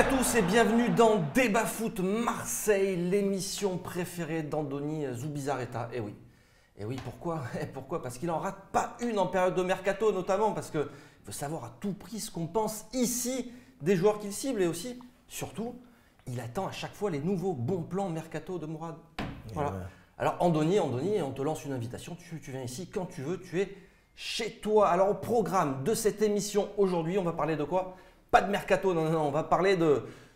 à tous et bienvenue dans Débat Foot Marseille, l'émission préférée d'Andoni Zubizarreta. Et oui, pourquoi? Pourquoi? Parce qu'il n'en rate pas une en période de mercato, notamment parce qu'il veut savoir à tout prix ce qu'on pense ici des joueurs qu'il cible et aussi, surtout, il attend à chaque fois les nouveaux bons plans mercato de Mourad. Voilà. Ouais. Alors Andoni, on te lance une invitation, tu viens ici quand tu veux, tu es chez toi. Alors au programme de cette émission aujourd'hui, on va parler de quoi? Pas de mercato, non, on va parler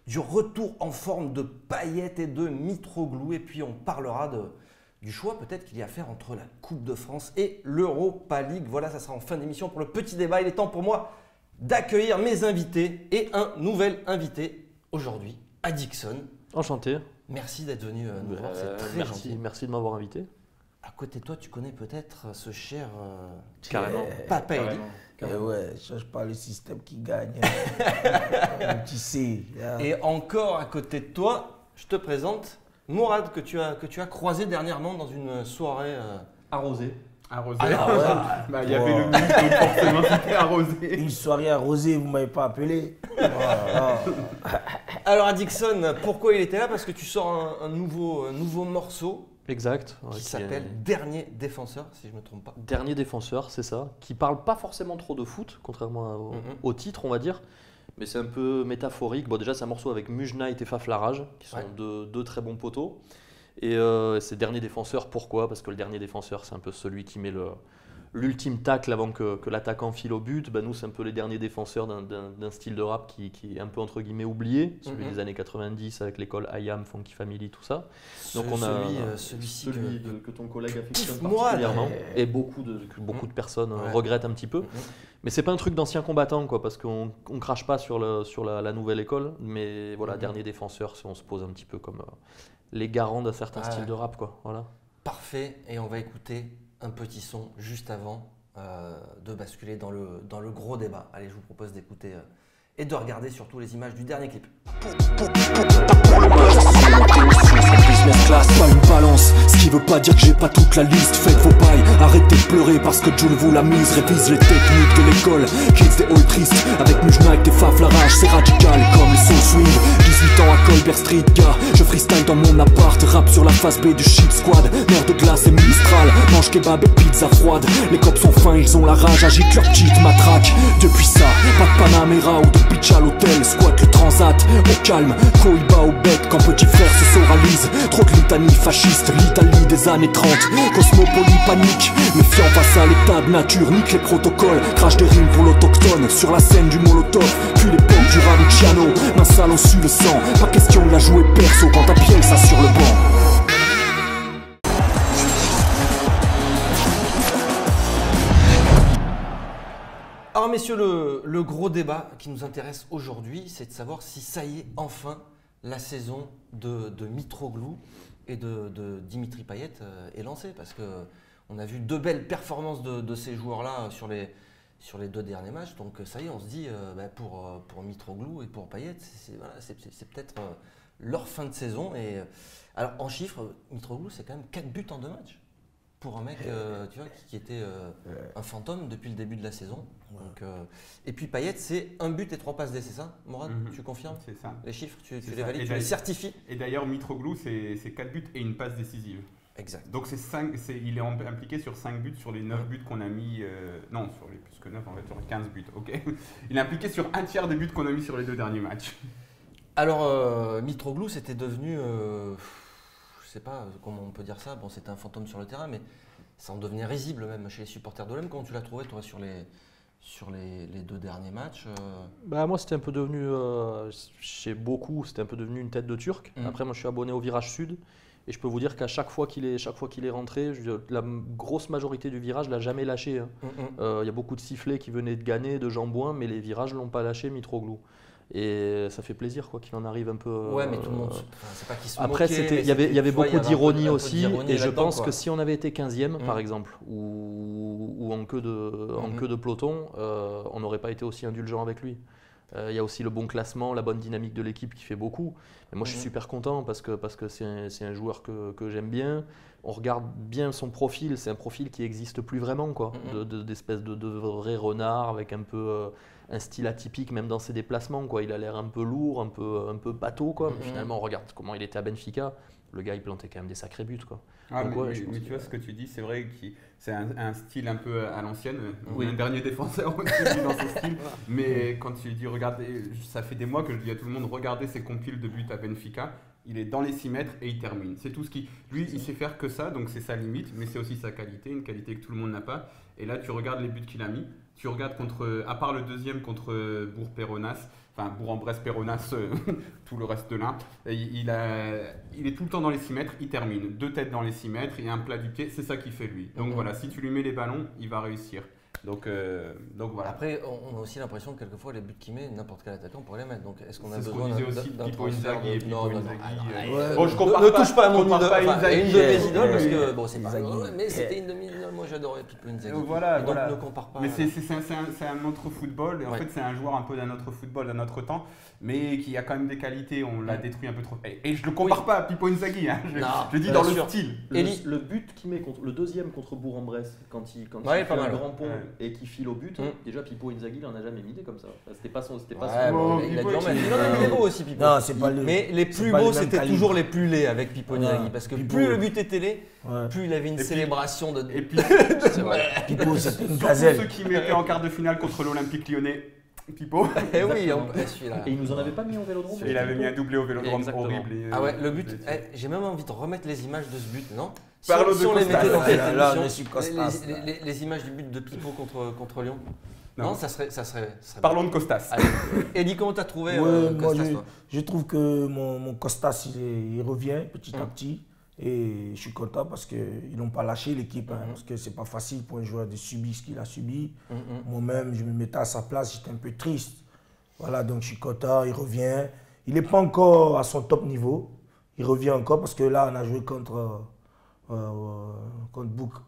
du retour en forme de Payet et de Mitroglou. Et puis on parlera du choix peut-être qu'il y a à faire entre la Coupe de France et l'Europa League. Voilà, ça sera en fin d'émission pour le petit débat. Il est temps pour moi d'accueillir mes invités et un nouvel invité aujourd'hui, Adixon. Enchanté. Merci d'être venu nous voir, c'est très gentil. Merci de m'avoir invité. À côté de toi, tu connais peut-être ce cher Papa Eli. Ouais, change pas le système qui gagne. Tu sais. Et encore à côté de toi, je te présente Mourad que tu as croisé dernièrement dans une soirée arrosée. Arrosé. Ah ouais. Bah, il y avait le mix, donc forcément c'était arrosé. Une soirée arrosée, vous ne m'avez pas appelé. Alors Adixon, pourquoi il était là? Parce que tu sors un nouveau morceau. Exact. Qui s'appelle Dernier Défenseur, si je ne me trompe pas. Dernier Défenseur, c'est ça. Qui parle pas forcément trop de foot, contrairement au titre, on va dire. Mais c'est un peu métaphorique. Bon, déjà, c'est un morceau avec Mujnait et Faflarage, qui sont deux très bons poteaux. Et c'est Dernier Défenseur, pourquoi? Parce que le dernier défenseur, c'est un peu celui qui met l'ultime tacle avant que l'attaquant file au but. Ben, nous, c'est un peu les derniers défenseurs d'un style de rap qui est un peu entre guillemets oublié, celui des années 90 avec l'école IAM, Funky Family, tout ça. Donc on a celui-ci que ton collègue affectionne particulièrement et beaucoup de personnes regrettent un petit peu. Mais c'est pas un truc d'ancien combattant, quoi, parce qu'on crache pas sur la nouvelle école. Mais voilà, dernier défenseur, si on se pose un petit peu comme les garants d'un certain style de rap, quoi. Voilà. Parfait. Et on va écouter un petit son juste avant de basculer dans le gros débat. Allez, je vous propose d'écouter et de regarder surtout les images du dernier clip. Pas une balance, ce qui veut pas dire que j'ai pas toute la liste. Faites vos pailles, arrêtez de pleurer parce que Jules vous l'a mise. Révise les techniques de l'école, kids des halls tristes. Avec Mujnait et Faflarage, c'est radical comme le soul swing. 18 ans à Colbert Street, gars, je freestyle dans mon appart. Rap sur la face B du shit squad. Mer de glace et Mistral, mange kebab et pizza froide. Les cops sont fins, ils ont la rage, agitent leur petite matraque. Depuis ça, pas de Panamera ou de pitch à l'hôtel. Squat le transat, au calme, Cohiba au bec quand petit frère se soralise. Trop de litanie fasciste, l'Italie des années 30. Cosmopolie panique, méfiant face à l'état de nature. Nique les protocoles, crache des rimes pour l'autochtone. Sur la scène du Molotov, puis l'époque du Raluciano. Main sale au su le sang, pas question de la jouer perso quand t'as pied ça sur le banc. Alors messieurs, le gros débat qui nous intéresse aujourd'hui, c'est de savoir si ça y est, enfin, la saison de Mitroglou et de Dimitri Payet est lancée. Parce qu'on a vu deux belles performances de ces joueurs-là sur les deux derniers matchs. Donc ça y est, on se dit, pour Mitroglou et pour Payet, c'est peut-être leur fin de saison. Et, alors en chiffres, Mitroglou, c'est quand même 4 buts en 2 matchs. Pour un mec tu vois, qui était un fantôme depuis le début de la saison. Donc, et puis Payet, c'est 1 but et 3 passes D, c'est ça, Mourad? Tu confirmes? C'est ça. Les chiffres, tu les valides, tu les certifies? Et d'ailleurs, Mitroglou, c'est 4 buts et une passe décisive. Exact. Donc il est impliqué sur 5 buts sur les 9 buts qu'on a mis. Non, sur les plus que 9, en fait, sur les 15 buts. Ok. Il est impliqué sur un tiers des buts qu'on a mis sur les 2 derniers matchs. Alors, Mitroglou, c'était devenu. Je sais pas comment on peut dire ça, bon c'était un fantôme sur le terrain, mais ça en devenait risible même chez les supporters de l'OM. Comment tu l'as trouvé toi sur les 2 derniers matchs Bah, moi c'était un peu devenu, chez beaucoup, c'était un peu devenu une tête de Turc. Après moi je suis abonné au Virage Sud et je peux vous dire qu'à chaque fois qu'il est rentré, la grosse majorité du virage l'a jamais lâché. Y a beaucoup de sifflets qui venaient de Gannet, de Jambouin, mais les virages l'ont pas lâché Mitroglou. Et ça fait plaisir quoi qu'il en arrive un peu. Ouais, mais tout le monde. C'est pas qu'il se après, moquait, il y avait beaucoup d'ironie aussi, et je pense quoi. que si on avait été 15e par exemple, ou en queue de peloton, on n'aurait pas été aussi indulgent avec lui. Il y a aussi le bon classement, la bonne dynamique de l'équipe qui fait beaucoup. Mais moi, je suis super content parce que c'est un joueur que j'aime bien. On regarde bien son profil, c'est un profil qui n'existe plus vraiment, quoi. D'espèce de vrai renard avec un peu un style atypique même dans ses déplacements, quoi. Il a l'air un peu lourd, un peu bateau, quoi. Mais finalement, on regarde comment il était à Benfica. Le gars, il plantait quand même des sacrés buts, quoi. Ah, Donc, mais tu vois ce que tu dis, c'est vrai que c'est un style un peu à l'ancienne. Un dernier défenseur aussi dans ce style. Mais quand tu dis, regardez, ça fait des mois que je dis à tout le monde, regardez ses compiles de buts à Benfica. Il est dans les 6 mètres et il termine. C'est tout ce qui. Lui, il sait faire que ça, donc c'est sa limite, mais c'est aussi sa qualité, une qualité que tout le monde n'a pas. Et là, tu regardes les buts qu'il a mis. Tu regardes à part le deuxième contre Bourg-Péronas, enfin Bourg-en-Bresse-Péronas, tout le reste de là, il est tout le temps dans les 6 mètres, il termine. 2 têtes dans les 6 mètres et un plat du pied, c'est ça qui fait lui. Donc voilà, si tu lui mets les ballons, il va réussir. Donc voilà. Après, on a aussi l'impression que quelquefois les buts qu'il met, n'importe quel attaquant pourrait les mettre. Donc est-ce qu'on a C'est besoin ce qu'on disait aussi de Pippo Inzaghi et Pippo Inzaghi. Bon, je compare ne touche pas à mon idole, une de mes idoles, parce mais- que bon, c'est pas mais c'était une de mes idoles. Moi, j'adorais Pippo Inzaghi. Voilà, Et donc voilà. ne compare pas. Mais c'est un autre football, et en Ouais. fait c'est un joueur un peu d'un autre football, d'un autre temps, mais qui a quand même des qualités, on l'a détruit un peu trop. Et je le compare pas à Pippo Inzaghi, hein. Je dis bien dans le sûr. style. Le but qu'il met le deuxième contre Bourg-en-Bresse, quand il Ouais, fait pas un mal. grand pont Ouais. et qu'il file au but, Mm. déjà Pippo Inzaghi, il en a jamais mis des comme ça. C'était pas son. Ouais, bon, il a Pippo, dû en mettre. il- Il en a mis des beaux aussi, Pippo. Non, c'est pas le. Mais les c'est plus pas beaux, le même c'était calibre. toujours les plus laids avec Pippo Inzaghi. Ouais. Parce que Pippo- plus le but était laid, Ouais. plus il avait une puis- célébration de. Et puis, C'est vrai. Pippo, c'était une surtout gazelle. ceux qui mettaient en quart de finale contre l'Olympique Lyonnais, Pippo. Eh oui, celui-là. Et il nous en avait pas mis au Vélodrome. Et il avait mis un doublé au Vélodrome Exactement. horrible. et, Ah ouais, le but, et- j'ai même envie de remettre les images de ce but, non? Parle Si de on les Costas. mettait dans cette Là, on est émission, sur Costas, là. les images du but de Pippo contre Lyon. Non. Non, ça serait. Parlons de Costas. Allez. Eddie, comment t'as trouvé Ouais, moi, Costas, toi je trouve que mon Costas, il revient petit à petit. Et je suis content parce qu'ils n'ont pas lâché l'équipe. Hein, parce que c'est pas facile pour un joueur de subir ce qu'il a subi. Moi-même, je me mettais à sa place, j'étais un peu triste. Voilà, donc je suis content, il revient. Il n'est pas encore à son top niveau. Il revient encore parce que là, on a joué contre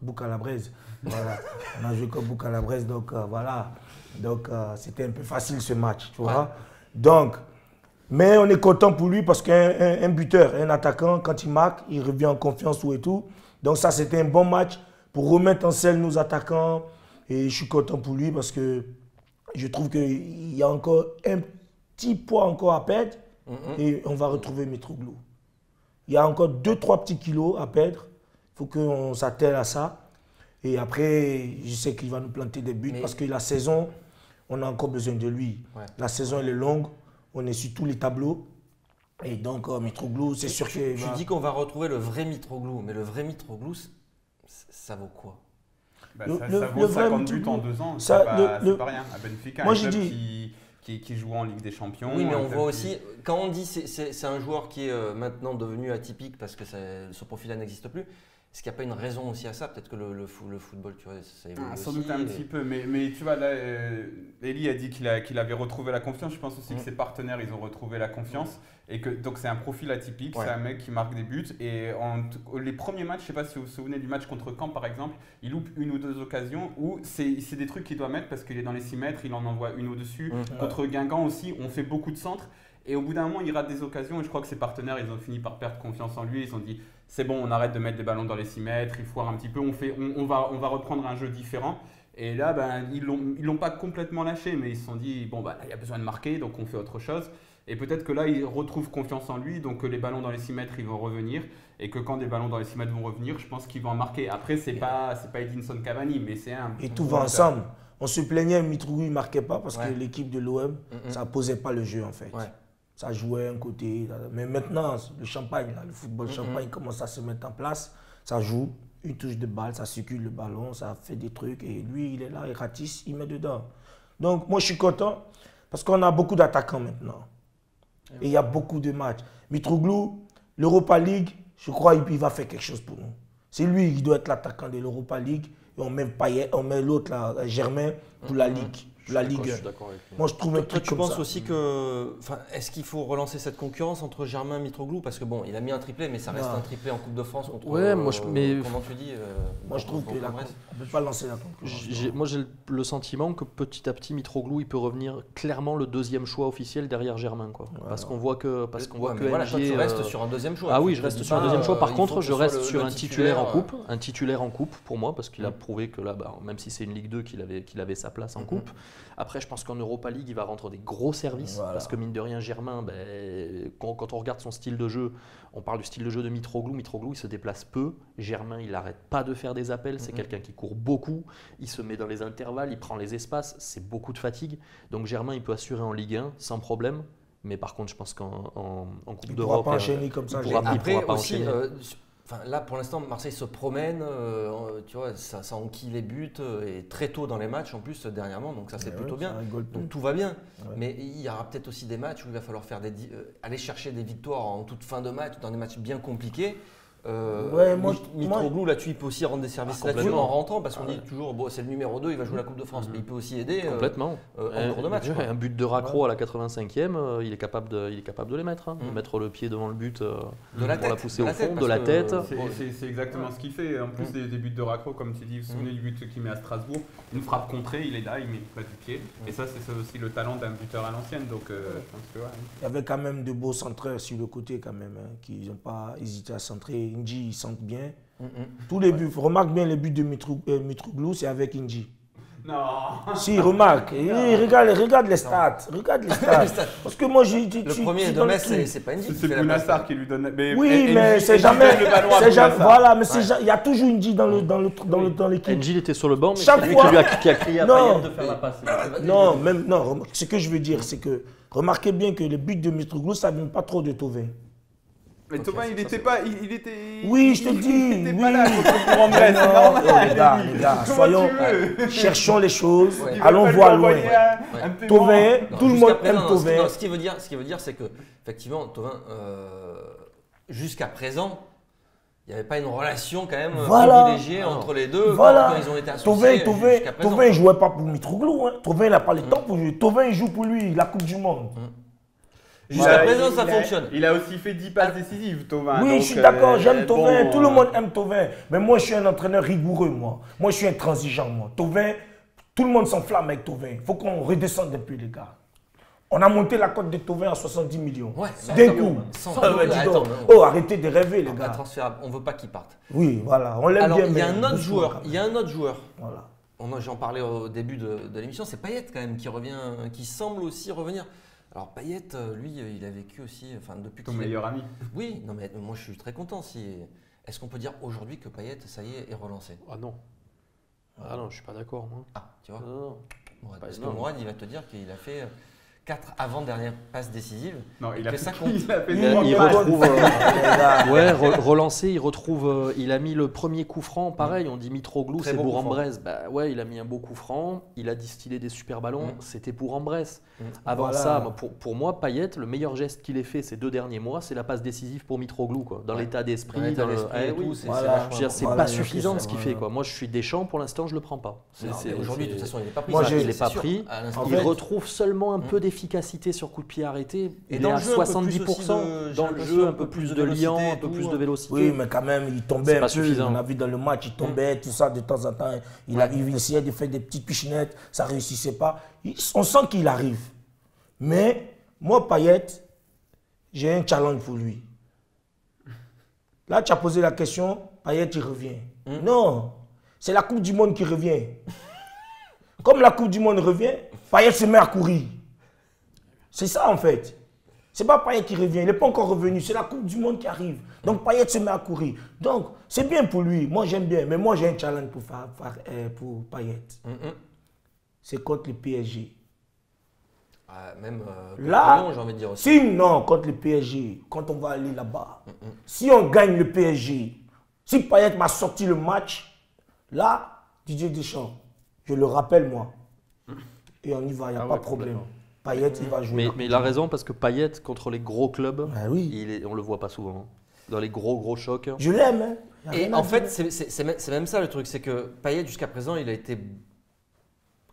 Bouc-à-la-Braise. Voilà. On a joué contre Bouc-à-la-Braise, donc voilà. Donc c'était un peu facile ce match, tu vois. Donc, mais on est content pour lui parce qu'un buteur, un attaquant, quand il marque, il revient en confiance et tout. Donc ça, c'était un bon match pour remettre en scène nos attaquants. Et je suis content pour lui parce que je trouve qu'il y a encore un petit poids encore à perdre et on va retrouver Mitroglou. Il y a encore 2-3 petits kilos à perdre. Il faut qu'on s'attelle à ça. Et après, je sais qu'il va nous planter des buts parce que la saison, on a encore besoin de lui. Ouais. La saison, elle est longue. On est sur tous les tableaux. Et donc, Mitroglou, c'est sûr que... Tu dis qu'on va retrouver le vrai Mitroglou, mais le vrai Mitroglou, ça vaut quoi? Bah, Le- ça le vaut vrai 50 buts Mitroglou. en 2 ans, Ça, c'est pas, le- c'est pas rien. À Benfica, Moi, un j'ai club dit- qui joue en Ligue des Champions. Oui, mais un on club voit qui- aussi, quand on dit c'est un joueur qui est maintenant devenu atypique parce que ce profil-là n'existe plus, est-ce qu'il n'y a pas une raison aussi à ça? Peut-être que le football, tu vois, ça évolue Sans aussi, doute un et- petit peu, mais tu vois, là, Elie a dit qu'il avait retrouvé la confiance. Je pense aussi que ses partenaires, ils ont retrouvé la confiance. Et que, donc, c'est un profil atypique, Ouais. c'est un mec qui marque des buts. Et les premiers matchs, je ne sais pas si vous vous souvenez du match contre Caen, par exemple, il loupe 1 ou 2 occasions où c'est des trucs qu'il doit mettre parce qu'il est dans les 6 mètres, il en envoie une au-dessus. Contre Guingamp aussi, on fait beaucoup de centres. Et au bout d'un moment, il rate des occasions. Et je crois que ses partenaires, ils ont fini par perdre confiance en lui. Ils ont dit, c'est bon, on arrête de mettre des ballons dans les 6 mètres, il foire un petit peu, on va reprendre un jeu différent. Et là, ben, ils l'ont pas complètement lâché, mais ils se sont dit, bon, bah, il y a besoin de marquer, donc on fait autre chose. Et peut-être que là, il retrouve confiance en lui, donc les ballons dans les 6 mètres, ils vont revenir. Et que quand des ballons dans les 6 mètres vont revenir, je pense qu'ils vont en marquer. Après, c'est pas Edinson Cavani, mais c'est un... Et tout va ensemble. On se plaignait, Mitroglou ne marquait pas parce Ouais. que l'équipe de l'OM, ça ne posait pas le jeu en fait. Ouais. Ça jouait un côté. Mais maintenant, le champagne, là, le football champagne commence à se mettre en place. Ça joue, une touche de balle, ça circule le ballon, ça fait des trucs. Et lui, il est là, il ratisse, il met dedans. Donc moi, je suis content parce qu'on a beaucoup d'attaquants maintenant. Et il y a beaucoup de matchs. Mitroglou, l'Europa League, je crois qu'il va faire quelque chose pour nous. C'est lui qui doit être l'attaquant de l'Europa League. Et on met Payet, on met l'autre, là, Germain, pour la Ligue. La Ligue. Je suis d'accord avec lui. Moi, je trouve un Toi, truc tu comme penses ça. aussi que. Est-ce qu'il faut relancer cette concurrence entre Germain et Mitroglou? Parce que bon, il a mis un triplé, mais ça reste Non. un triplé en Coupe de France contre. Ouais, moi, mais- Comment tu dis Moi, je trouve qu'on ne peut pas lancer la concurrence. Moi, j'ai le sentiment que petit à petit, Mitroglou, il peut revenir clairement le deuxième choix officiel derrière Germain, quoi. Parce qu'on voit que, Voilà, toi, tu NG, restes sur un deuxième choix. Ah Tu oui, te je reste dis sur un pas, deuxième choix. Par il contre, faut je que ce reste soit sur le un titulaire en titulaire, coupe. Un titulaire en coupe pour moi, parce qu'il a prouvé que là, même si c'est une Ligue 2, qu'il avait sa place en coupe. Après, je pense qu'en Europa League, il va rendre des gros services. Voilà. Parce que mine de rien, Germain, quand on regarde son style de jeu, on parle du style de jeu de Mitroglou. Mitroglou, il se déplace peu. Germain, il n'arrête pas de faire des appels. C'est quelqu'un qui court beaucoup. Il se met dans les intervalles, il prend les espaces. C'est beaucoup de fatigue. Donc Germain, il peut assurer en Ligue 1 sans problème. Mais par contre, je pense qu'en Coupe d'Europe, il ne pourra pas enchaîner comme ça. il pourra pas aussi, enchaîner. là, pour l'instant, Marseille se promène, tu vois, ça enquille les buts et très tôt dans les matchs en plus dernièrement, donc ça c'est plutôt bien. Donc tout va bien. Ouais. Mais il y aura peut-être aussi des matchs où il va falloir faire aller chercher des victoires en toute fin de match, dans des matchs bien compliqués. Mitroglou là-dessus, il peut aussi rendre des services là-dessus en rentrant parce qu'on dit toujours c'est le numéro 2, il va jouer la Coupe de France, mais il peut aussi aider complètement en cours de match. Un but de Racro à la 85e, il est capable de les mettre, mettre le pied devant le but pour la pousser au fond, de la tête. C'est exactement ce qu'il fait. En plus des buts de Racro, comme tu dis, vous vous souvenez du but qu'il met à Strasbourg, une frappe contrée, il est là, il met pas du pied. Et ça, c'est aussi le talent d'un buteur à l'ancienne. Donc, je pense que il y avait quand même de beaux centreurs sur le côté quand même, qui n'ont pas hésité à centrer. Inji, il centre bien. Tous les buts, remarque bien les buts de Mitroglou, c'est avec Inji. Non. Si, remarque. Regarde les stats. Regarde les stats. Parce que moi, le premier de Metz, c'est pas Inji. C'est Bounassar qui lui donne. Oui, mais c'est jamais. Voilà, mais il y a toujours Inji dans l'équipe. Inji était sur le banc, mais c'est lui qui a crié à Payet de faire la passe. Non, ce que je veux dire, c'est que remarquez bien que les buts de Mitroglou, ça ne vient pas trop de Thauvin. Mais Thauvin, il était pas. Oui, je te dis. Il était pas là. Les gars, soyons. Cherchons les choses. Allons voir loin. Thauvin, tout le monde aime Thauvin. Ce qui veut dire, c'est que, effectivement, Thauvin, jusqu'à présent, il n'y avait pas une relation quand même privilégiée entre les deux quand ils ont été associés. Thauvin ne jouait pas pour Mitroglou. Thauvin, il n'a pas le temps pour jouer. Thauvin, il joue pour lui, la Coupe du Monde. Jusqu'à présent, ça fonctionne. Il a aussi fait 10 passes décisives, Thauvin. Oui, je suis d'accord, j'aime Thauvin. Tout le monde aime Thauvin. Mais moi, je suis un entraîneur rigoureux, moi. Moi, je suis intransigeant, moi. Thauvin, tout le monde s'enflamme avec Thauvin. Il faut qu'on redescende un peu, les gars. On a monté la cote de Thauvin à 70 millions. Ouais, d'un coup. Arrêtez de rêver, les gars. On ne veut pas qu'il parte. Oui, voilà. On l'aime bien. Il y a un autre joueur. Voilà. J'en parlais au début de l'émission. C'est Payet, quand même, qui revient, qui semble aussi revenir. Alors Payet, lui, il a vécu aussi, depuis ton meilleur ami. Oui, non mais moi je suis très content. Est-ce qu'on peut dire aujourd'hui que Payet, ça y est relancé? Ah non. Ah non, je suis pas d'accord moi. Ah, tu vois. Non. Parce que Mourad, il va te dire qu'il a fait 4 avant-dernières passes décisives. Non, il a fait ça ça compte. Il retrouve. Relancé, il retrouve. Il a mis le premier coup franc, pareil. On dit Mitroglou, c'est Bourg-en-Bresse. Bah ouais, il a mis un beau coup franc. Il a distillé des super ballons. C'était Bourg-en-Bresse. Avant ça, pour moi, Payet, le meilleur geste qu'il ait fait ces 2 derniers mois, c'est la passe décisive pour Mitroglou, quoi. Dans l'état d'esprit, c'est pas suffisant ce qu'il fait, quoi. Moi, je suis Deschamps. Pour l'instant, je le prends pas. Aujourd'hui, de toute façon, il n'est pas pris. Il n'est pas pris. Il retrouve seulement un peu d'efficacité sur coup de pied arrêté. Et dans le jeu, 70%. Dans le jeu, un peu plus de liant, un peu plus de vélocité. Oui, mais quand même, il tombait un peu. On a vu dans le match, il tombait, tout ça de temps en temps. Il essayait de faire des petites pichenettes, ça ne réussissait pas. On sent qu'il arrive. Mais moi, Payet, j'ai un challenge pour lui. Là, tu as posé la question, Payet, il revient. Non, c'est la Coupe du Monde qui revient. Comme la Coupe du Monde revient, Payet se met à courir. C'est ça en fait. C'est pas Payet qui revient, il n'est pas encore revenu, c'est la Coupe du Monde qui arrive. Donc Payet se met à courir. Donc c'est bien pour lui, moi j'aime bien, mais moi j'ai un challenge pour Payet. C'est contre le PSG. Même là, j'ai envie de dire aussi. Contre le PSG, quand on va aller là-bas, si on gagne le PSG, si Payet m'a sorti le match, là, Didier Deschamps, je le rappelle moi, et on y va, il n'y a pas de problème. Payet, il va jouer. Mais il a raison parce que Payet, contre les gros clubs, on ne le voit pas souvent. Dans les gros chocs. Je l'aime. Et en fait, c'est même ça le truc, c'est que Payet, jusqu'à présent, il a été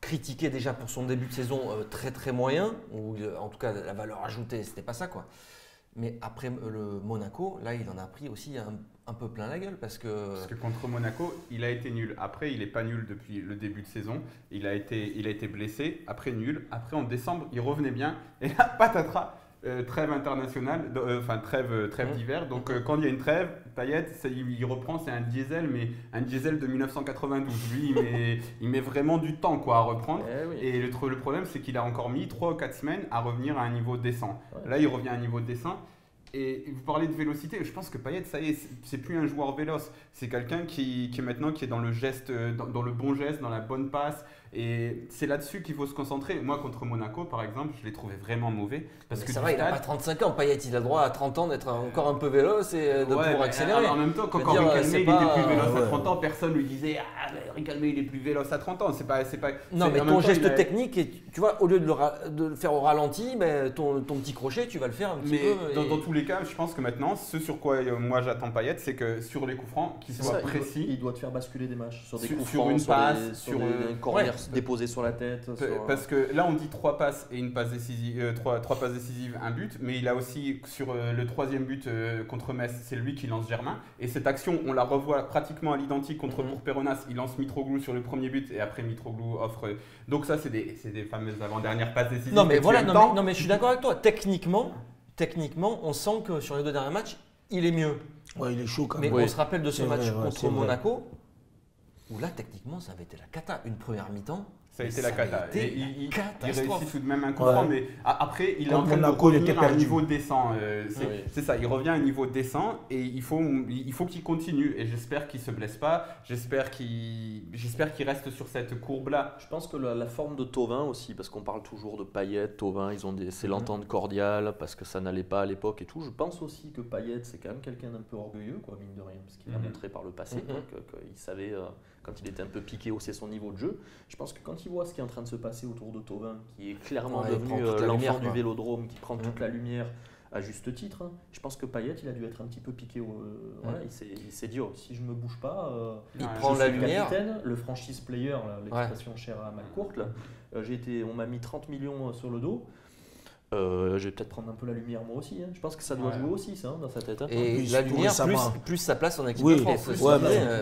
critiqué déjà pour son début de saison très moyen, ou en tout cas la valeur ajoutée, c'était pas ça, quoi. Mais après le Monaco, là, il en a pris aussi un peu plein la gueule parce que contre Monaco, il a été nul. Après, il n'est pas nul depuis le début de saison. Il a été blessé. Après, nul. Après, en décembre, il revenait bien. Et là, patatras, trêve internationale, enfin trêve d'hiver. Donc quand il y a une trêve, Payet, il reprend, c'est un diesel, mais un diesel de 1992. Lui, il met vraiment du temps quoi, à reprendre. Et le problème, c'est qu'il a encore mis 3 ou 4 semaines à revenir à un niveau décent. Là, il revient à un niveau décent. Et vous parlez de vélocité, je pense que Payet, ça y est, c'est plus un joueur véloce. C'est quelqu'un qui est dans le geste, dans le bon geste, dans la bonne passe. Et c'est là-dessus qu'il faut se concentrer. Moi, contre Monaco, par exemple, je l'ai trouvé vraiment mauvais. Parce que ça va, il n'a pas 35 ans. Payet, il a le droit à 30 ans d'être encore un peu véloce et de pouvoir accélérer. En même temps, quand Riquelme il était plus véloce à 30 ans, personne lui disait « Ah, Riquelme, il est plus véloce à 30 ans. » Non, mais ton geste technique, tu vois, au lieu de le faire au ralenti, ton petit crochet, tu vas le faire un petit peu. Dans tous les cas, je pense que maintenant, ce sur quoi moi j'attends Payet, c'est que sur les coups francs, qu'il soit précis. Il doit te faire basculer des matchs sur des coups sur francs, une passe, sur des corners déposés sur la tête. Parce que là, on dit 3 passes et une passe décisive, 3 passes décisives, un but, mais il a aussi sur le 3e but contre Metz, c'est lui qui lance Germain. Et cette action, on la revoit pratiquement à l'identique contre Peronas. Il lance Mitroglou sur le premier but et après Mitroglou offre. Donc ça, c'est des fameuses avant-dernières passes décisives. Non, mais voilà, mais je suis d'accord avec toi. Techniquement, on sent que sur les 2 derniers matchs, il est mieux. Ouais, il est chaud quand même. Mais on se rappelle de ce match contre Monaco, où là, techniquement, ça avait été la cata. Une première mi-temps. Ça a été la cata. Il réussit tout de même un coup franc, mais après, il est en train de revenir à un niveau décent. C'est ça, il revient à un niveau décent et il faut qu'il continue. Et j'espère qu'il ne se blesse pas. J'espère qu'il reste sur cette courbe-là. Je pense que la forme de Thauvin aussi, parce qu'on parle toujours de Payet, Thauvin, c'est l'entente cordiale, parce que ça n'allait pas à l'époque et tout. Je pense aussi que Payet, c'est quand même quelqu'un d'un peu orgueilleux, quoi, mine de rien, parce qu'il a montré par le passé qu'il savait, quand il était un peu piqué, hausser son niveau de jeu. Je pense que quand il voit ce qui est en train de se passer autour de Thauvin, qui est clairement devenu l'enfant du vélodrome, qui prend toute la lumière à juste titre, je pense que Payet, il a dû être un petit peu piqué. Voilà, il s'est dit, si je ne me bouge pas, il prend la lumière. Capitaine, le franchise player, l'expression chère à Malcourt, on m'a mis 30 millions sur le dos. Je vais peut-être prendre un peu la lumière moi aussi. Je pense que ça doit jouer aussi ça dans sa tête. Et la lumière plus sa place en équipe de France.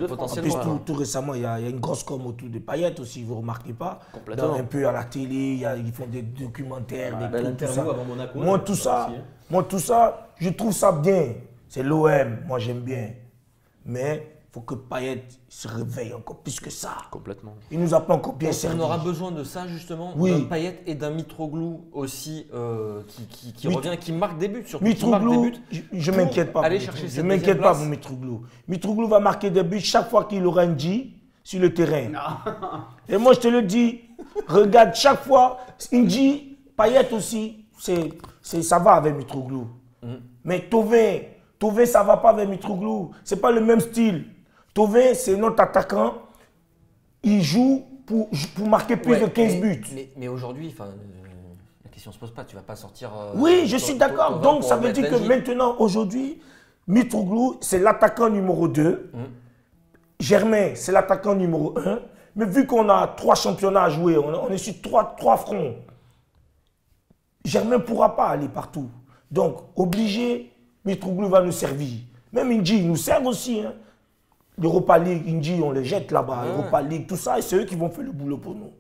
Potentiellement. Tout récemment, il y a une grosse com autour de Payet aussi, vous ne remarquez pas. Complètement. Un peu à la télé, ils font des documentaires, des trucs, tout ça. Avant Monaco, Moi tout ça, je trouve ça bien. C'est l'OM, moi j'aime bien. Mais il faut que Payet se réveille encore plus que ça. Complètement. Il nous a pas encore bien servi. On aura besoin de ça justement, d'un Payet et d'un Mitroglou aussi qui revient, qui marque des buts surtout. Mitroglou, je ne m'inquiète pas. Allez chercher cette je ne m'inquiète pas pour Mitroglou. Mitroglou va marquer des buts chaque fois qu'il aura un Ndji sur le terrain. Et moi je te le dis, regarde chaque fois, Ndji, Payet aussi, ça va avec Mitroglou. Mais Thauvin, ça ne va pas avec Mitroglou. Ce n'est pas le même style. Thauvin, c'est notre attaquant. Il joue pour marquer plus de 15 buts. Mais aujourd'hui, la question ne se pose pas. Tu ne vas pas sortir. Oui, je suis d'accord. Donc, ça veut dire que maintenant, aujourd'hui, Mitroglou, c'est l'attaquant numéro 2. Germain, c'est l'attaquant numéro 1. Mais vu qu'on a 3 championnats à jouer, on est sur 3 fronts, Germain ne pourra pas aller partout. Donc, obligé, Mitroglou va nous servir. Même Ndji nous sert aussi. L'Europa League, Ndji, on les jette là-bas. Europa League, tout ça, et c'est eux qui vont faire le boulot pour nous.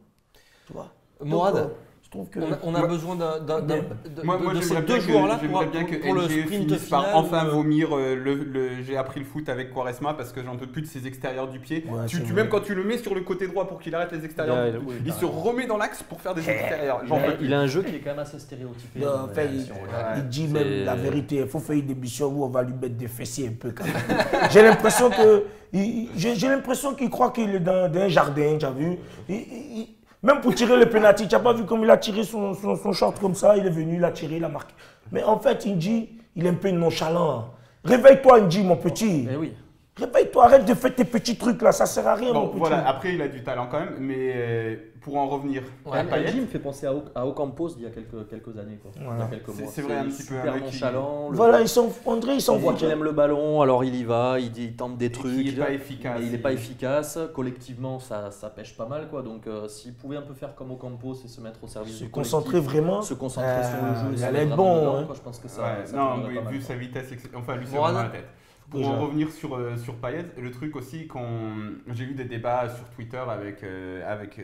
Tu vois. Mourad, je trouve que on a besoin de ces 2 joueurs-là j'aimerais bien que pour le NG sprint finisse par final. enfin vomir j'ai appris le foot avec Quaresma parce que j'en peux plus de ses extérieurs du pied. Même quand tu le mets sur le côté droit pour qu'il arrête les extérieurs, il se remet dans l'axe pour faire des extérieurs. Il a un jeu qui est quand même assez stéréotypé. Il dit même la vérité, il faut faire une émission où on va lui mettre des fessiers un peu quand même. J'ai l'impression qu'il croit qu'il est dans un jardin, tu as vu. Même pour tirer le penalty, tu n'as pas vu comme il a tiré son short comme ça, il est venu, il a tiré, il a marqué. Mais en fait, Ndji, il est un peu nonchalant. Réveille-toi, Ndji, mon petit. Mais oui. Réveille-toi, arrête de faire tes petits trucs là, ça sert à rien, mon petit. Voilà, après, il a du talent quand même, mais pour en revenir à Payet, Ndji me fait penser à Ocampos d'il y a quelques années. Voilà. Il y a quelques mois. C'est vrai, un petit peu super nonchalant. Voilà, André, ils sont on voit qu'il aime le ballon, alors il y va, il tente des trucs. Il n'est pas efficace. Il n'est pas efficace. Collectivement, ça pêche pas mal, quoi. Donc, s'il pouvait un peu faire comme Ocampos et se mettre au service du collectif, se concentrer sur le jeu, il allait être bon. Dedans, je pense que ça. Non, vu sa vitesse, enfin, lui, c'est vraiment la tête. Pour en revenir sur Payet, le truc aussi j'ai eu des débats sur Twitter avec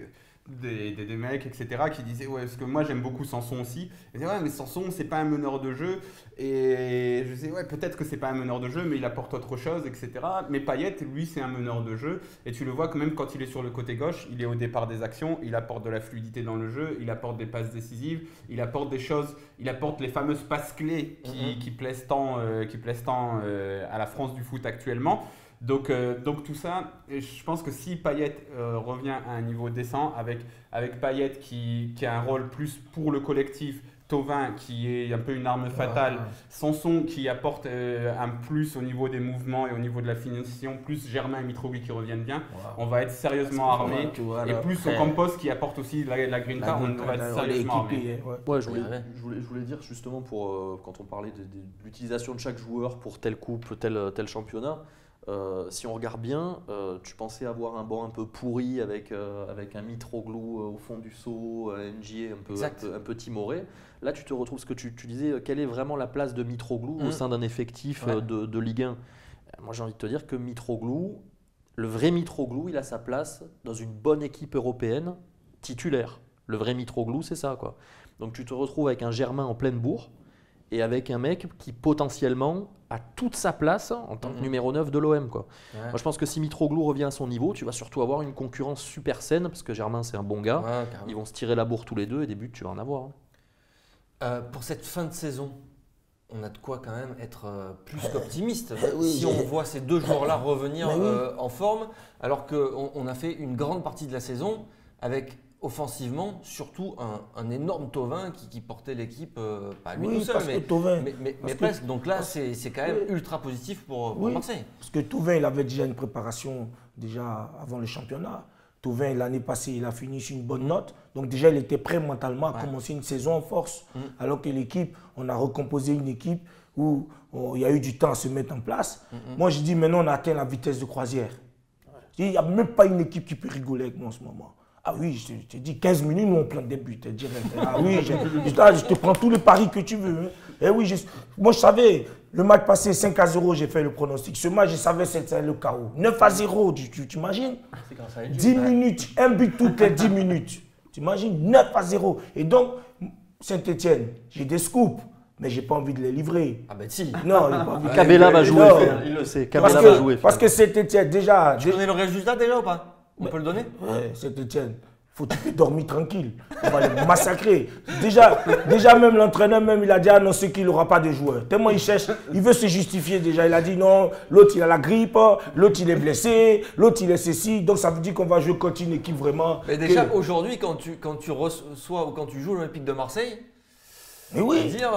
des mecs, etc., qui disaient, ouais, parce que moi j'aime beaucoup Sanson aussi, ils disaient, ouais, mais Sanson, c'est pas un meneur de jeu, et je disais, ouais, peut-être que c'est pas un meneur de jeu, mais il apporte autre chose, etc. Mais Payet, lui, c'est un meneur de jeu, et tu le vois quand même quand il est sur le côté gauche, il est au départ des actions, il apporte de la fluidité dans le jeu, il apporte des passes décisives, il apporte des choses, il apporte les fameuses passes clés qui plaisent tant à la France du foot actuellement. Donc tout ça, je pense que si Payet revient à un niveau décent, avec Payet qui a un rôle plus pour le collectif, Thauvin qui est un peu une arme fatale, Sanson qui apporte un plus au niveau des mouvements et au niveau de la finition, plus Germain et Mitrovic qui reviennent bien, on va être sérieusement armé. Et plus Ocampos qui apporte aussi la grinta, on va être sérieusement armé. Ouais, je voulais dire justement pour quand on parlait de l'utilisation de chaque joueur pour telle coupe, tel championnat. Si on regarde bien, tu pensais avoir un banc un peu pourri avec un Mitroglou au fond du seau, un NJ un peu timoré. Là, tu te retrouves ce que tu disais, quelle est vraiment la place de Mitroglou au sein d'un effectif de Ligue 1 ? Moi, j'ai envie de te dire que Mitroglou, le vrai Mitroglou, il a sa place dans une bonne équipe européenne titulaire. Le vrai Mitroglou, c'est ça, quoi. Donc, tu te retrouves avec un Germain en pleine bourre et avec un mec qui potentiellement a toute sa place en tant que numéro 9 de l'OM. Moi, je pense que si Mitroglou revient à son niveau, tu vas surtout avoir une concurrence super saine parce que Germain, c'est un bon gars. Ils vont se tirer la bourre tous les deux et des buts, tu vas en avoir. Pour cette fin de saison, on a de quoi quand même être plus qu'optimiste. Si on voit ces deux joueurs-là revenir en forme, alors qu'on a fait une grande partie de la saison avec offensivement, surtout un énorme Thauvin qui portait l'équipe, pas lui tout seul, mais presque. Donc là, c'est quand même ultra positif pour Marseille. Parce que Thauvin, il avait déjà une préparation déjà avant le championnat. Thauvin, l'année passée, il a fini sur une bonne note. Donc déjà, il était prêt mentalement à commencer une saison en force. Alors que l'équipe, on a recomposé une équipe où il y a eu du temps à se mettre en place. Moi, je dis maintenant, on a atteint la vitesse de croisière. Il n'y a même pas une équipe qui peut rigoler avec moi en ce moment. Ah oui, je te dis 15 minutes, nous on plante des buts direct. Ah oui, je te prends tous les paris que tu veux. Et oui, moi je savais, le match passé 5-0, j'ai fait le pronostic. Ce match, je savais que c'était le chaos. 9-0, tu t'imagines? 10 minutes, un but toutes les 10 minutes. Tu imagines 9-0. Et donc, Saint-Etienne, j'ai des scoops. Mais j'ai pas envie de les livrer. Ah ben si. Non, j'ai pas envie. Cabella va jouer, il le sait. Cabella va jouer. Parce que Saint-Etienne, déjà. Tu connais le résultat déjà ou pas? On peut le donner? Ouais, Saint-Etienne. Faut que tu peux dormir tranquille. On va les massacrer. Déjà même l'entraîneur, il a déjà annoncé qu'il n'aura pas de joueurs. Tellement il cherche, il veut se justifier déjà. Il a dit non, l'autre il a la grippe, l'autre il est blessé, l'autre il est ceci. Donc ça veut dire qu'on va jouer contre une équipe vraiment. Mais déjà aujourd'hui, quand tu reçois ou quand tu joues l'Olympique de Marseille, mais oui, dire,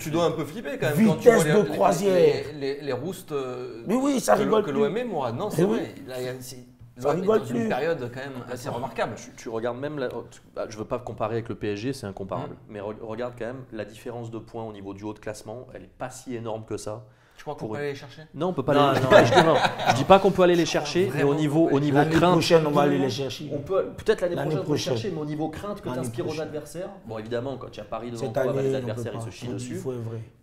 tu dois un peu flipper quand même. Vitesse de croisière. Les roustes mais oui, ça rigole que l'OM est, moi. Non, c'est vrai. Ça rigole dans une période quand même assez remarquable. Tu regardes même, je ne veux pas comparer avec le PSG, c'est incomparable, mais regarde quand même la différence de points au niveau du haut de classement, elle n'est pas si énorme que ça. Tu crois qu'on peut aller les chercher? Non, on peut pas aller les chercher. Je dis pas qu'on peut aller les chercher, mais au niveau crainte. L'année prochaine, on va aller les chercher. On peut peut-être l'année prochaine on peut les chercher, mais au niveau crainte que tu inspires aux adversaires. Bon, évidemment, quand tu as Paris devant toi, les adversaires ils se chient dessus.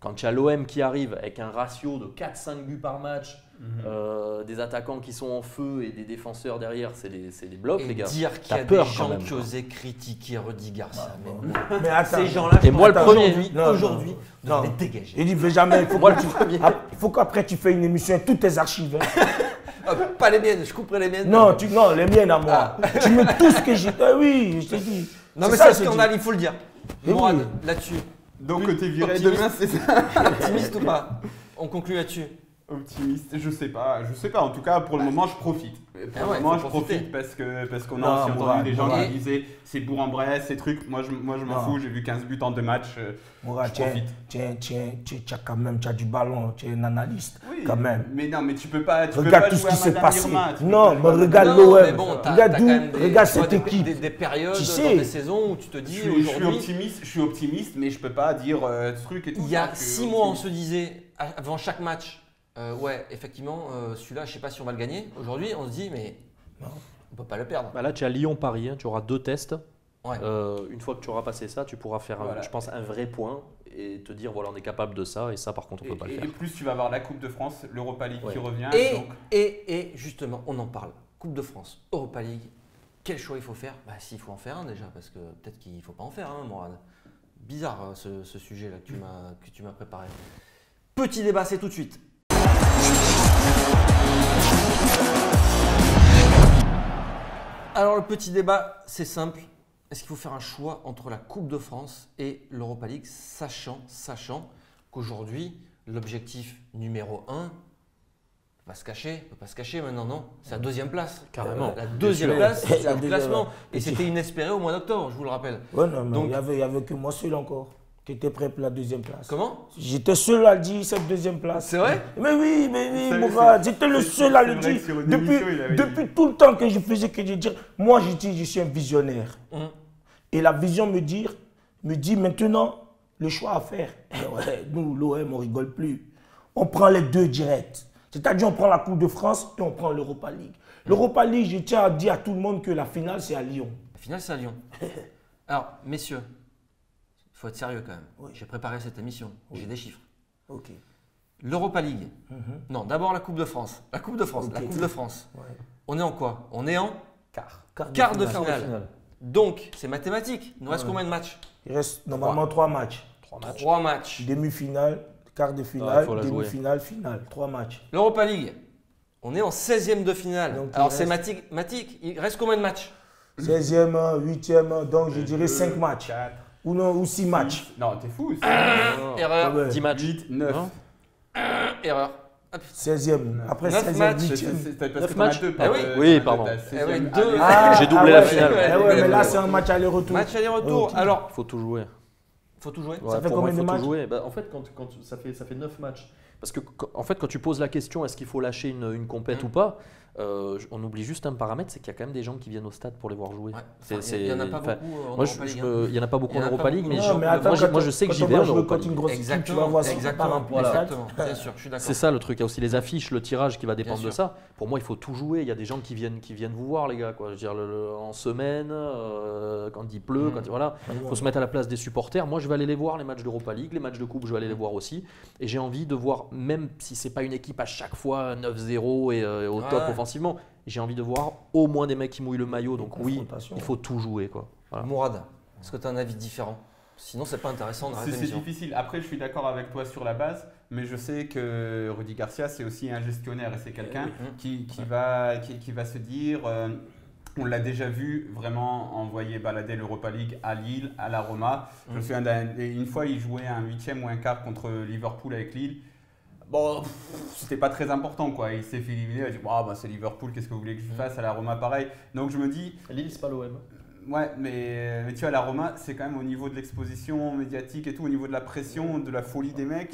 Quand tu as l'OM qui arrive avec un ratio de 4-5 buts par match, des attaquants qui sont en feu et des défenseurs derrière, c'est des blocs, les gars. Dire qu'il y a des gens qui osaient critiquer Rudy Garcia. Mais attends, ces gens-là, et moi le premier. Aujourd'hui, doivent les dégager. Il dit Benjamin, il faut qu'après tu fais une émission avec toutes tes archives. Pas les miennes, je couperai les miennes. Non, les miennes à moi. Tu mets tout ce que j'ai. Oui, je t'ai dit. Non, mais c'est un scandale, il faut le dire. Mourad, là-dessus. Donc t'es viré demain, c'est ça? Optimiste ou pas? On conclut là-dessus. Optimiste, je sais pas. En tout cas, pour le moment, je profite. Pour le moment, je profite parce qu'on a aussi entendu des gens qui disaient c'est Bourg-en-Bresse, ces trucs. Moi, je m'en fous. J'ai vu 15 buts en 2 matchs. Mourad, tu as quand même du ballon. Tu es un analyste. Oui, quand même. Mais non, mais tu peux pas. Regarde tout ce qui s'est passé. Non, mais regarde l'OM. Regarde cette équipe. Des périodes dans des saisons où tu te dis aujourd'hui. Je suis optimiste, mais je peux pas dire ce truc et tout. Il y a 6 mois, on se disait avant chaque match. Ouais, effectivement, celui-là, je ne sais pas si on va le gagner. Aujourd'hui, on se dit, mais on ne peut pas le perdre. Là, tu as Lyon-Paris, tu auras 2 tests. Ouais. Une fois que tu auras passé ça, tu pourras faire, je pense, un vrai point et te dire, voilà, on est capable de ça. Et ça, par contre, on ne peut pas le faire. Et plus, tu vas avoir la Coupe de France, l'Europa League qui revient. Et justement, on en parle. Coupe de France, Europa League. quel choix il faut faire? Bah, s'il faut en faire un déjà, parce que peut-être qu'il ne faut pas en faire, hein, Mourad. Bizarre ce sujet-là que tu m'as préparé. Petit débat, c'est tout de suite. Alors le petit débat, c'est simple. Est-ce qu'il faut faire un choix entre la Coupe de France et l'Europa League, sachant qu'aujourd'hui, l'objectif numéro 1 ne peut pas se cacher maintenant, non? C'est la deuxième place. Carrément. La deuxième place sûr. sur le classement. Et c'était inespéré au mois d'octobre, je vous le rappelle. Ouais, non, mais Donc- il y avait que moi seul encore qui était prêt pour la deuxième place. Comment? J'étais seul à dire cette deuxième place. C'est vrai? Mais oui, Ça, Mourad, j'étais le c'est- seul à c'est le vrai dire. que sur une émission, il avait Depuis tout le temps que je faisais que de dire, moi je dis, je suis un visionnaire. Et la vision me dit maintenant, le choix à faire. Et ouais, nous, l'OM, on rigole plus. On prend les deux directs. C'est-à-dire, on prend la Coupe de France et on prend l'Europa League. L'Europa League, je tiens à dire à tout le monde que la finale, c'est à Lyon. La finale, c'est à Lyon. Alors, messieurs, il faut être sérieux quand même. Oui. J'ai préparé cette émission. J'ai des chiffres. Ok. L'Europa League. Non, d'abord la Coupe de France. La Coupe de France. Ok. La Coupe de France. Ouais. On est en quoi? On est en Quart quart de finale. Donc, c'est mathématique. Il nous reste combien de matchs? Il reste normalement 3 matchs. 3 matchs. Demi-finale, quart de Ouais, finale, faut la jouer. demi-finale, finale. 3 matchs. L'Europa League. On est en 16e de finale. Donc, il Alors, reste- c'est mathématique. Il reste combien de matchs? 16e, 8e, donc je dirais 5 matchs. 4, Ou 6 matchs. Non, t'es fou. Erreur. Ouais. 10 matchs. 8, 9. Non. Erreur. 16e. Après 9 16e, matchs. 8e. Parce que 9 t'en as matchs. deux. Ah oui. Oui, pardon. Eh oui, deux. J'ai doublé la finale. Ouais, mais là, c'est un match aller-retour. Match aller-retour. Ok. Alors, Il faut tout jouer. faut tout jouer. Ouais, fait pour moi, combien il de faut tout matchs jouer. Bah, en fait, ça fait 9 matchs. Parce que en fait, quand tu poses la question, est-ce qu'il faut lâcher une compète ou pas, on oublie juste un paramètre, c'est qu'il y a quand même des gens qui viennent au stade pour les voir jouer. Ouais. C'est- Il n'y en a pas enfin, beaucoup en Moi, Europa League. hein. il n'y en a pas beaucoup Il y en en a Europa pas League, beaucoup. mais Non, mais attends, moi, je sais que quand j'y on vais va en jouer Europa contre une League. grosse équipe, tu vas voir ça. Exactement. Voilà. Exactement. Bien sûr, je suis d'accord. C'est ça le truc. Il y a aussi les affiches, le tirage qui va dépendre Bien de sûr. ça. Pour moi, il faut tout jouer. Il y a des gens qui viennent vous voir, les gars. Quoi. Je veux dire, en semaine, quand il pleut, voilà. Il faut se mettre à la place des supporters. Moi, je vais aller les voir, les matchs d'Europa League, les matchs de coupe, je vais aller les voir aussi. Et j'ai envie de voir, même si c'est pas une équipe à chaque fois 9-0 et au top Ouais. offensivement, j'ai envie de voir au moins des mecs qui mouillent le maillot. Donc oui, confrontation. il faut tout jouer. Quoi. Voilà. Mourad, est-ce que tu as un avis différent? Sinon, c'est pas intéressant d'arrêter C'est l'émission. difficile. Après, je suis d'accord avec toi sur la base, mais je sais que Rudy Garcia, c'est aussi un gestionnaire et c'est quelqu'un qui va se dire. On l'a déjà vu vraiment envoyer balader l'Europa League à Lille, à la Roma. Je me souviens une fois, il jouait un 8e ou un quart contre Liverpool avec Lille. Bon, c'était pas très important quoi. Il s'est fait éliminer. Il a dit c'est Liverpool, qu'est-ce que vous voulez que je fasse? À la Roma, pareil. Donc je me dis. Lille, c'est pas l'OM. Ouais, mais tu vois, la Roma, c'est quand même au niveau de l'exposition médiatique et tout, au niveau de la pression, de la folie des mecs,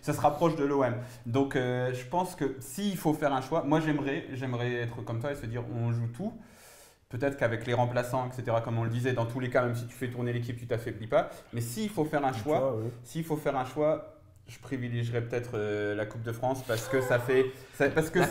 ça se rapproche de l'OM. Donc, je pense que s'il faut faire un choix, moi j'aimerais être comme toi et se dire on joue tout. Peut-être qu'avec les remplaçants, etc., comme on le disait, dans tous les cas, même si tu fais tourner l'équipe, tu t'affaiblis pas. Mais s'il faut faire un choix, je privilégierais peut-être la Coupe de France parce que ça fait.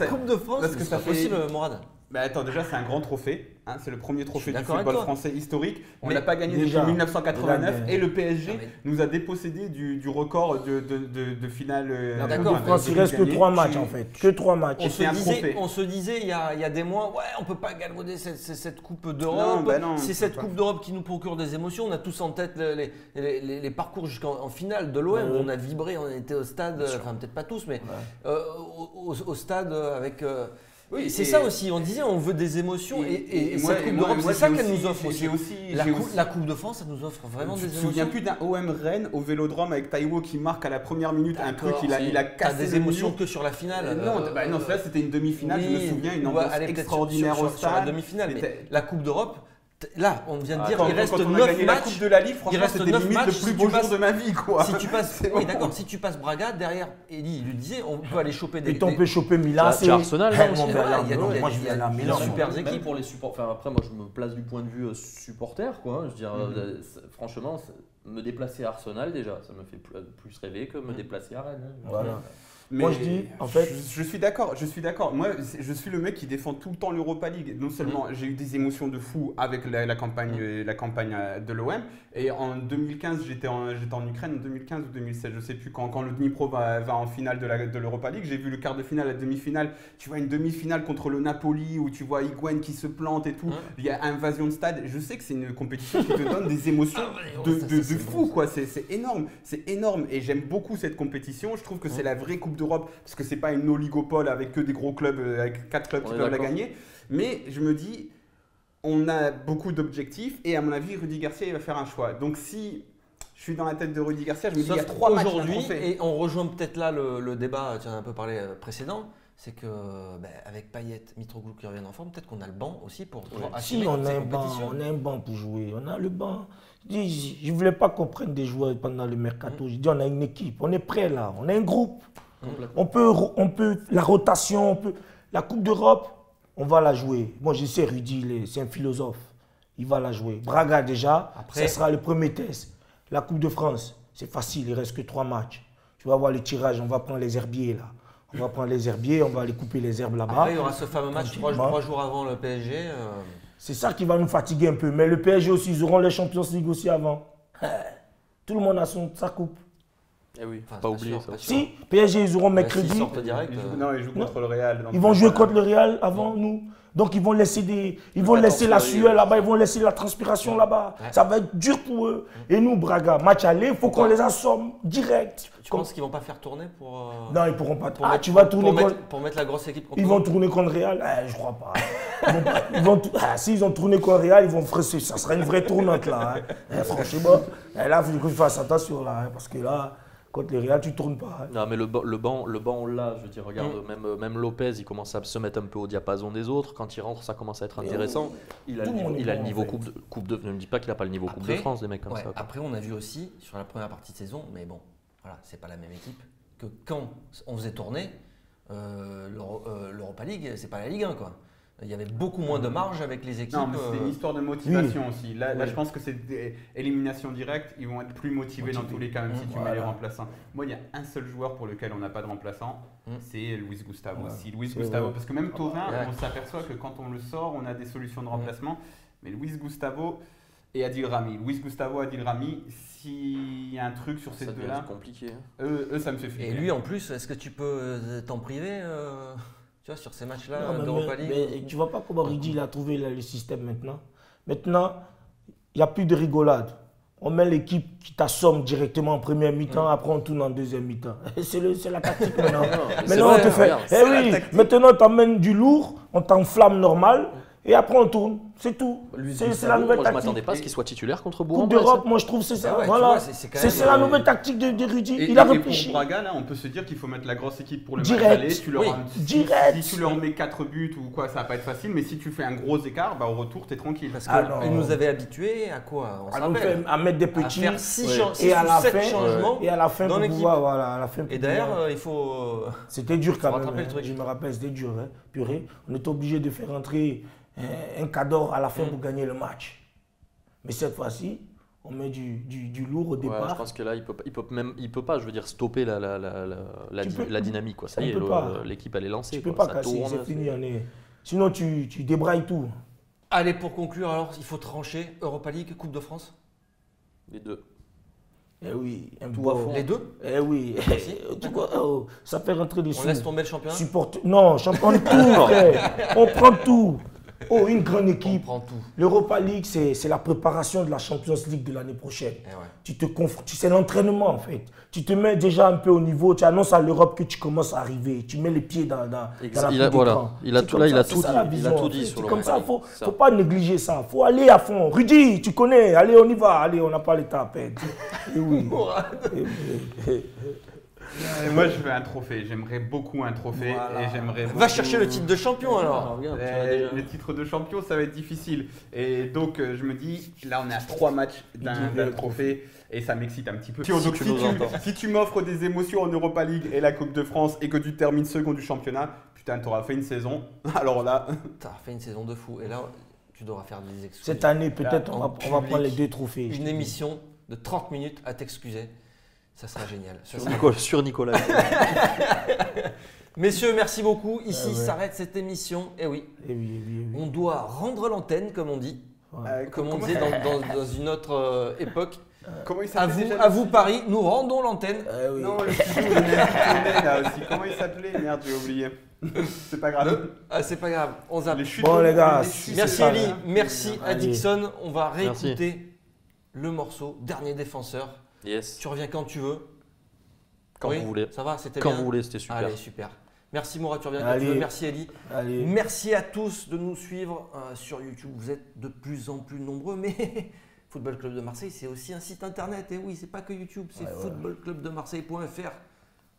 Coupe de France, parce que c'est ça pas fait- possible, Mourad. Bah attends, déjà c'est un grand trophée, hein, c'est le premier trophée du d'accord avec football toi. français historique. On Mais l'a pas gagné déjà, depuis 1989 déjà, et le PSG Ah, mais- nous a dépossédé du record de finale. Non, La Coupe d'accord, de France, il reste que 3 matchs en fait. Que 3 matchs. Et c'est un trophée. On se disait il y a des mois, ouais, on peut pas galvauder cette Coupe Non, d'Europe. bah non, c'est on cette peut Coupe pas. d'Europe qui nous procure des émotions. On a tous en tête les parcours jusqu'en finale de l'OM. On a vibré, on était au stade, enfin peut-être pas tous, mais au stade avec. Oui, c'est et- ça aussi. On disait on veut des émotions et moi- cette Coupe moi- d'Europe, moi, c'est ça j'ai qu'elle aussi- nous offre j'ai aussi. aussi- La j'ai Coupe- aussi- la Coupe de France, ça nous offre vraiment Tu des te émotions. souviens plus d'un OM Rennes au Vélodrome avec Taïwo qui marque à la première minute un truc, il a T'as cassé des le émotions mur. que sur la finale. Non, celle-là c'était une demi-finale, je me souviens, une ou ambiance allez, peut-être extraordinaire sur au la stade. demi-finale. Mais Mais la Coupe d'Europe, là, on vient de dire Quand il reste on a 9 gagné la matchs. Coupe de la Ligue, franchement, reste c'était 9 limite matchs, le si plus tu beau passes- jour de ma vie, quoi. Si tu passes, C'est oui, bon. d'accord. Si tu passes Braga derrière, Eddie lui disait, on peut aller choper des. Et on peut choper Milan. C'est Arsenal, là, aussi. Moi, il y a des- moi, je vais aller à il y a Milan. des super moi. équipes. Même pour les supports. Enfin, après, moi, je me place du point de vue supporter, quoi. Je veux dire, franchement, me déplacer à Arsenal, déjà, ça me fait plus rêver que me déplacer à Rennes. Voilà. Moi, je dis, en fait. Je suis d'accord. Moi, je suis le mec qui défend tout le temps l'Europa League. Non seulement j'ai eu des émotions de fou avec la campagne de l'OM, et en 2015, j'étais en Ukraine, en 2015 ou 2016, je sais plus, quand le Dnipro va en finale de l'Europa League. J'ai vu le quart de finale, la demi-finale. Tu vois une demi-finale contre le Napoli où tu vois Higuaín qui se plante et tout. Il y a invasion de stade. Je sais que c'est une compétition qui te donne des émotions de fou, quoi. C'est énorme. C'est énorme. Et j'aime beaucoup cette compétition. Je trouve que c'est la vraie Coupe d'Europe parce que c'est pas une oligopole avec que des gros clubs, avec 4 clubs qui peuvent la gagner. Mais je me dis, on a beaucoup d'objectifs et à mon avis, Rudy Garcia il va faire un choix. Donc si je suis dans la tête de Rudy Garcia, je me dis il y a 3 matchs aujourd'hui et on rejoint peut-être là le débat, tu en as un peu parlé précédent. C'est que avec Payet, Mitroglou qui reviennent en forme, peut-être qu'on a le banc aussi pour assumer si, on a un banc pour jouer, on a le banc. Je ne voulais pas qu'on prenne des joueurs pendant le mercato. Je dis on a une équipe, on est prêt là, on a un groupe. On peut la rotation, la Coupe d'Europe, on va la jouer. Moi je sais Rudy, c'est un philosophe, il va la jouer. Braga déjà, ça sera le premier test. La Coupe de France, c'est facile, il reste que 3 matchs. Tu vas voir le tirage, on va prendre les herbiers là. On va prendre les herbiers, on va aller couper les herbes là-bas. Après, il y aura ce fameux match 3 jours avant le PSG. C'est ça qui va nous fatiguer un peu. Mais le PSG aussi, ils auront les Champions League aussi avant. Tout le monde a sa coupe. Eh oui, pas oublier ça. Si, PSG, ils auront mercredi. Ils sortent direct. Ils jouent contre le Real. Ils vont jouer contre le Real avant nous. Donc ils vont laisser la sueur là-bas, ils vont laisser la transpiration là-bas. Ça va être dur pour eux. Et nous, Braga, match aller, il faut qu'on les assomme direct. Tu penses qu'ils ne vont pas faire tourner pour. Non, ils ne pourront pas. Tu vas tourner pour mettre la grosse équipe contre Ils vont tourner contre le Real? Je ne crois pas. S'ils ont tourné contre le Real, ils vont fresser. Ça sera une vraie tournante là. Franchement, là, il faut que je fasse attention là. Parce que là. Contre les Real, tu ne tournes pas. Non, mais le banc, là, je veux dire, regarde, même Lopez, il commence à se mettre un peu au diapason des autres. Quand il rentre, ça commence à être intéressant. Il a le niveau coupe de. Ne me dis pas qu'il n'a pas le niveau Coupe de France, des mecs comme ça. Après, on a vu aussi sur la première partie de saison, mais bon, voilà, c'est pas la même équipe, que quand on faisait tourner l'Europa League, c'est pas la Ligue 1, quoi. Il y avait beaucoup moins de marge avec les équipes. Non, mais c'est une histoire de motivation aussi. Là, je pense que c'est des éliminations directes. Ils vont être plus motivés dans tous les cas, même si tu mets les remplaçants. Moi, il y a un seul joueur pour lequel on n'a pas de remplaçant, c'est Luis Gustavo. Parce que même Thauvin, on s'aperçoit que quand on le sort, on a des solutions de remplacement. Mais Luis Gustavo et Adil Rami. Luis Gustavo, Adil Rami, s'il y a un truc sur ces deux-là, c'est compliqué. Eux, ça me fait flipper. Et lui, en plus, est-ce que tu peux t'en priver tu vois, sur ces matchs-là d'Europa League. Mais tu vois pas comment Rudy il a trouvé le système maintenant. Maintenant, il n'y a plus de rigolade. On met l'équipe qui t'assomme directement en première mi-temps, après on tourne en deuxième mi-temps. C'est la tactique maintenant. Maintenant, on te fait. Maintenant, tu emmènes du lourd, on t'enflamme normal. Et après on tourne, c'est tout. C'est la nouvelle tactique. Moi je ne m'attendais pas à ce qu'il soit titulaire contre Bourg. Coupe d'Europe, moi je trouve que c'est ça. Voilà. C'est la nouvelle tactique de Rudy. Il a réfléchi. Pour Braga, là, on peut se dire qu'il faut mettre la grosse équipe pour le match aller. Si tu leur mets 4 buts ou quoi, ça va pas être facile. Mais si tu fais un gros écart, au retour, tu es tranquille. Parce qu'il nous avait habitués à quoi? À mettre des petits. À faire 6 ou 7 changements. Et à la fin, dans l'équipe. Voilà. Et d'ailleurs, il faut. C'était dur quand même. Je me rappelle, c'était dur. Purée. On était obligé de faire entrer un Cador à la fin pour gagner le match. Mais cette fois-ci, on met du lourd au départ. Je pense que là, il peut pas, je veux dire, stopper la dynamique. Quoi. Ça y est, l'équipe elle est lancée. Tu peux pas casser, c'est fini. Sinon, tu débrailles tout. Allez, pour conclure, alors, il faut trancher Europa League, Coupe de France. Les deux. Eh oui, les deux. Eh oui, ça fait rentrer des sous. On laisse tomber le championnat. Non, champion tout, frère. On prend tout. Oh, une grande équipe. On prend tout. L'Europa League, c'est la préparation de la Champions League de l'année prochaine. C'est l'entraînement en fait. Tu te mets déjà un peu au niveau, tu annonces à l'Europe que tu commences à arriver. Tu mets les pieds dans la il a tout dit sur le comme ça, faut pas négliger ça. Faut aller à fond. Rudy, tu connais, allez, on y va. Allez, on n'a pas le temps à perdre. Et oui. Moi, je veux un trophée. J'aimerais beaucoup un trophée. Et j'aimerais Va chercher le titre de champion alors. Le titre de champion, ça va être difficile. Et donc, je me dis, là, on est à 3 matchs d'un trophée. Et ça m'excite un petit peu. Donc, si tu m'offres des émotions en Europa League et la Coupe de France et que tu termines second du championnat, putain, tu auras fait une saison. Alors là. Tu auras fait une saison de fou. Et là, tu devras faire des excuses. Cette année, peut-être, on va prendre les 2 trophées. Une émission de 30 minutes à t'excuser. Ça sera génial. Sur Nicolas. Messieurs, merci beaucoup. Ici s'arrête cette émission. Eh oui. Oui. On doit rendre l'antenne, comme on dit. Comme on disait dans une autre époque. Comment il s'appelait À vous Paris, nous rendons l'antenne. Oui. Non, le studio, il est là aussi. Comment il s'appelait? Merde, j'ai oublié. C'est pas grave. Ah, c'est pas grave, on zappe. Bon les gars, merci ça, Eli, là. merci à Allez. Dixon. On va réécouter le morceau Dernier Défenseur. Yes. Tu reviens quand tu veux. Quand Oui, vous voulez. Ça va, c'était Quand bien. vous voulez, c'était super. Allez, super. Merci Mourad, tu reviens quand Allez. tu veux. Merci Eli. Allez. Merci à tous de nous suivre sur YouTube. Vous êtes de plus en plus nombreux, mais Football Club de Marseille, c'est aussi un site internet. Et oui, c'est pas que YouTube, c'est footballclubdemarseille.fr.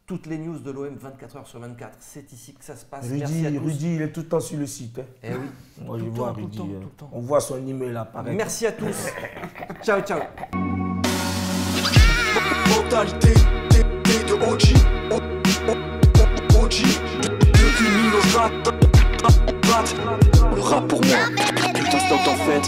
Toutes les news de l'OM 24h sur 24. C'est ici que ça se passe. Merci à tous. Rudy, il est tout le temps sur le site. Eh oui. Moi, je Tout le vois temps, tout le Rudy. temps, tout le temps. On voit son email apparaître. Merci à tous. Ciao, ciao. Mentalité de OG. OG. Depuis Mino, je rate. Le rap pour moi, putain stock en fait.